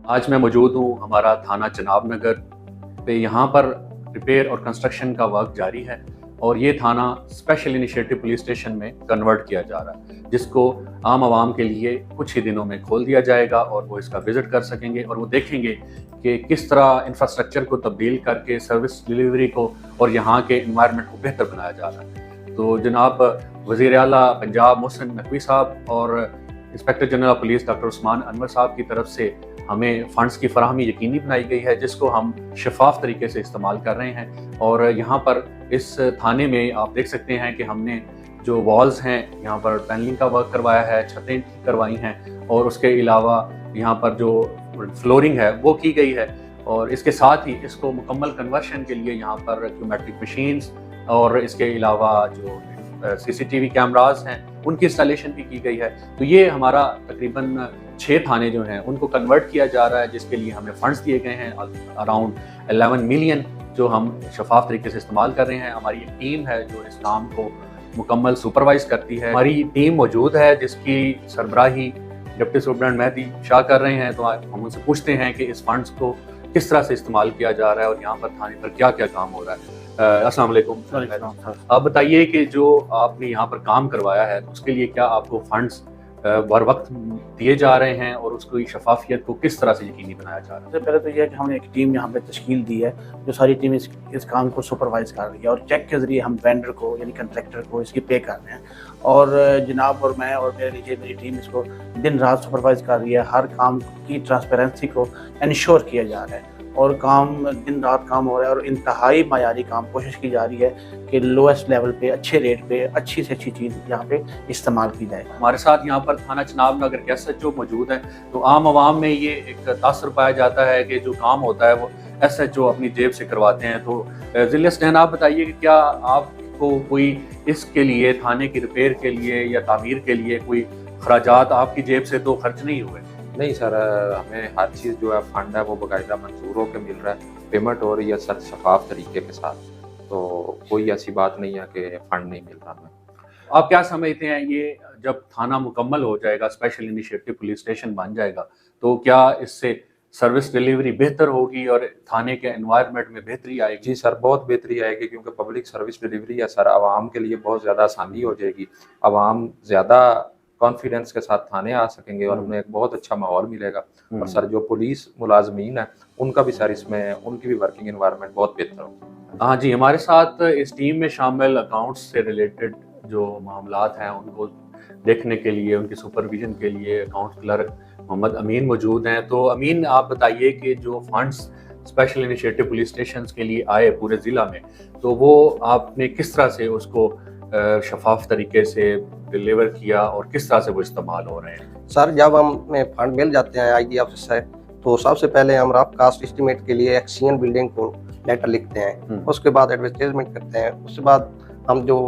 आज मैं मौजूद हूँ हमारा थाना चनाब नगर पे। यहाँ पर रिपेयर और कंस्ट्रक्शन का वर्क जारी है और ये थाना स्पेशल इनिशिएटिव पुलिस स्टेशन में कन्वर्ट किया जा रहा है, जिसको आम आवाम के लिए कुछ ही दिनों में खोल दिया जाएगा और वो इसका विजिट कर सकेंगे और वो देखेंगे कि किस तरह इंफ्रास्ट्रक्चर को तब्दील करके सर्विस डिलीवरी को और यहाँ के इन्वायरमेंट को बेहतर बनाया जा रहा है। तो जनाब वज़ीर आला पंजाब मोहसिन नकवी साहब और inspector general police doctor Usman Anwar साहब की तरफ से हमें फंड्स की फराहमी यकीनी बनाई गई है, जिसको हम शफाफ तरीके से इस्तेमाल कर रहे हैं। और यहाँ पर इस थाने में आप देख सकते हैं कि हमने जो वॉल्स हैं यहाँ पर पैनलिंग का वर्क करवाया है, छतें ठीक करवाई हैं और उसके अलावा यहाँ पर जो फ्लोरिंग है वो की गई है। और इसके साथ ही इसको मुकम्मल कन्वर्शन के लिए यहाँ पर क्यूमेट्रिक मशीन्स और इसके अलावा जो CCTV कैमराज हैं उनकी इंस्टॉलेशन भी की गई है। तो ये हमारा तकरीबन 6 थाने जो हैं उनको कन्वर्ट किया जा रहा है, जिसके लिए हमें फंड्स दिए गए हैं अराउंड 11 मिलियन, जो हम शफाफ तरीके से इस्तेमाल कर रहे हैं। हमारी एक टीम है जो इस काम को मुकम्मल सुपरवाइज करती है। हमारी टीम मौजूद है जिसकी सरबराही डिप्टी सुपरडेंट मेहदी शाह कर रहे हैं। तो हम उनसे पूछते हैं कि इस फंड्स को किस तरह से इस्तेमाल किया जा रहा है और यहाँ पर थाने पर क्या क्या काम हो रहा है। अस्सलाम वालेकुम। आप बताइए कि जो आपने यहाँ पर काम करवाया है उसके लिए क्या आपको फंड्स बर वक्त दिए जा रहे हैं और उसकी शफाफियत को किस तरह से यकीनी बनाया जा रहा है? सबसे पहले तो यह है कि हमने एक टीम यहाँ पे तश्कील दी है जो सारी टीम इस काम को सुपरवाइज कर रही है और चेक के ज़रिए हम वेंडर को यानी कंट्रैक्टर को इसकी पे कर रहे हैं। और जनाब और मैं और मेरे नीचे मेरी टीम इसको दिन रात सुपरवाइज कर रही है। हर काम की ट्रांसपेरेंसी को इंश्योर किया जा रहा है और काम दिन रात काम हो रहा है और इंतहाई मायारी काम कोशिश की जा रही है कि लोएस्ट लेवल पे अच्छे रेट पे अच्छी से अच्छी चीज़ यहाँ पे इस्तेमाल की जाए। हमारे साथ यहाँ पर थाना चनाब नगर के SHO मौजूद हैं। तो आम आवाम में ये एक तासर पाया जाता है कि जो काम होता है वो SHO अपनी जेब से करवाते हैं। तो ज़िले स्टैन आप बताइए कि क्या आपको कोई इसके लिए थाने की रिपेयर के लिए या तामीर के लिए कोई खराजात आपकी जेब से तो खर्च नहीं हुए? नहीं सर, हमें हर चीज़ जो है फंड है वो बाकायदा मंजूर होकर मिल रहा है, पेमेंट हो रही है सर शफाफ तरीके के साथ। तो कोई ऐसी बात नहीं है कि फंड नहीं मिल रहा हमें। आप क्या समझते हैं ये जब थाना मुकम्मल हो जाएगा, स्पेशल इनिशिएटिव पुलिस स्टेशन बन जाएगा, तो क्या इससे सर्विस डिलीवरी बेहतर होगी और थाने के एनवायरनमेंट में बेहतरी आएगी? जी सर, बहुत बेहतरी आएगी क्योंकि पब्लिक सर्विस डिलीवरी है सर, आवाम के लिए बहुत ज़्यादा आसानी हो जाएगी। आवाम ज़्यादा कॉन्फिडेंस के साथ थाने आ सकेंगे और उन्हें एक बहुत अच्छा माहौल मिलेगा। और सर जो पुलिस मुलाजमीन है उनका भी सर इसमें उनकी भी वर्किंग एनवायरनमेंट बहुत बेहतर होगी। हाँ जी, हमारे साथ इस टीम में शामिल अकाउंट्स से रिलेटेड जो मामलात हैं उनको देखने के लिए, उनकी सुपरविजन के लिए अकाउंट क्लर्क मोहम्मद अमीन मौजूद हैं। तो अमीन, आप बताइए कि जो funds special initiative police station के लिए आए पूरे ज़िला में, तो वो आपने किस तरह से उसको शफाफ तरीके से डिलीवर किया और किस तरह से वो इस्तेमाल हो रहे हैं? सर, जब हमें फंड मिल जाते हैं IG ऑफिस से, तो सबसे पहले हम रफ कास्ट एस्टीमेट के लिए एक्सीएन बिल्डिंग को लेटर लिखते हैं, उसके बाद एडवर्टाइजमेंट करते हैं, उसके बाद हम जो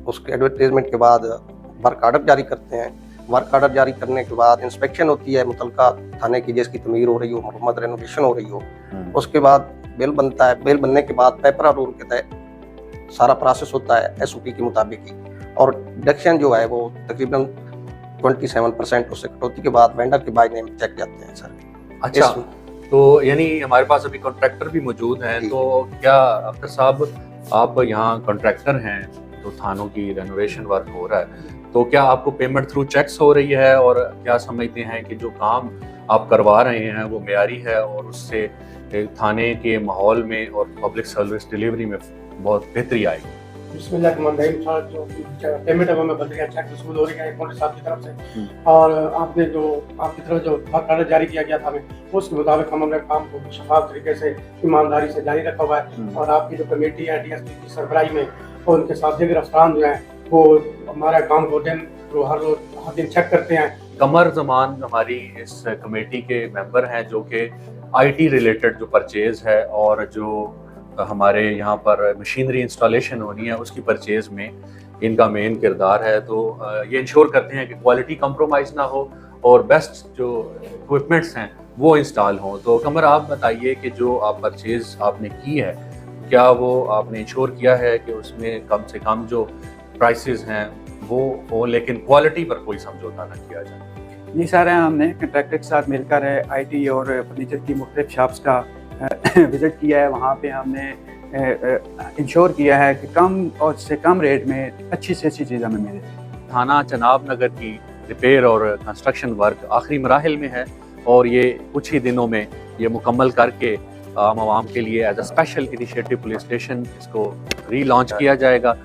उसके एडवर्टाइजमेंट के बाद वर्क आर्डर जारी करते हैं। वर्क आर्डर जारी करने के बाद इंस्पेक्शन होती है मुतलका थाने की, जिसकी तमीर हो रही हो, मरम्मत रेनोवेशन हो रही हो। उसके बाद बिल बनता है, बिल बनने के बाद पेपर रूल के तहत सारा प्रोसेस होता है SOP के मुताबिक ही। और डिडक्शन जो है वो तकरीबन 27% उससे कटौती के बाद वेंडर के बाय नेम चेक जाते हैं सर। अच्छा, तो यानी हमारे पास अभी कॉन्ट्रैक्टर भी मौजूद हैं। तो क्या अख्तर साहब आप यहाँ कॉन्ट्रैक्टर हैं, तो थानों की रेनोवेशन वर्क हो रहा है, तो क्या आपको पेमेंट थ्रू चेक्स हो रही है और क्या समझते हैं कि जो काम आप करवा रहे हैं वो मेयारी है और उससे थाने के माहौल में और पब्लिक सर्विस डिलीवरी में बहुत बेहतरी आएगी? पेमेंट है वो मैं बन रही है, चेक वसूल हो रही है अकाउंट साहब की तरफ से। और आपने जो आपकी तरफ जो वर्क आर्डर जारी किया गया था हमें, उसके मुताबिक हम अपने काम को शफाफ तरीके से ईमानदारी से जारी रखा हुआ है। और आपकी जो कमेटी है DSP की सरबराही में और उनके साथ दीगर अफसरान जो हैं वो हमारे काम को हर दिन चेक करते हैं। कमर जमान हमारी इस कमेटी के मेंबर हैं जो कि IT रिलेटेड जो परचेज है और जो हमारे यहाँ पर मशीनरी इंस्टॉलेशन होनी है उसकी परचेज में इनका मेन किरदार है। तो ये इंश्योर करते हैं कि क्वालिटी कंप्रोमाइज़ ना हो और बेस्ट जो इक्विपमेंट्स हैं वो इंस्टॉल हों। तो कमर, आप बताइए कि जो आप परचेज आपने की है, क्या वो आपने इंश्योर किया है कि उसमें कम से कम जो प्राइसेस हैं वो हो, लेकिन क्वालिटी पर कोई समझौता ना किया जाए? ये सारा हमने कंट्रैक्टर के साथ मिलकर आईटी और फर्नीचर की मुख्तलिफ शॉप्स का विज़िट किया है। वहाँ पे हमने इंश्योर किया है कि कम और से कम रेट में अच्छी से अच्छी चीज़ हमें मिले। थाना चनाब नगर की रिपेयर और कंस्ट्रक्शन वर्क आखिरी मराहिल में है और ये कुछ ही दिनों में ये मुकम्मल करके आम आवाम के लिए as a special initiative police station इसको रीलॉन्च किया जाएगा।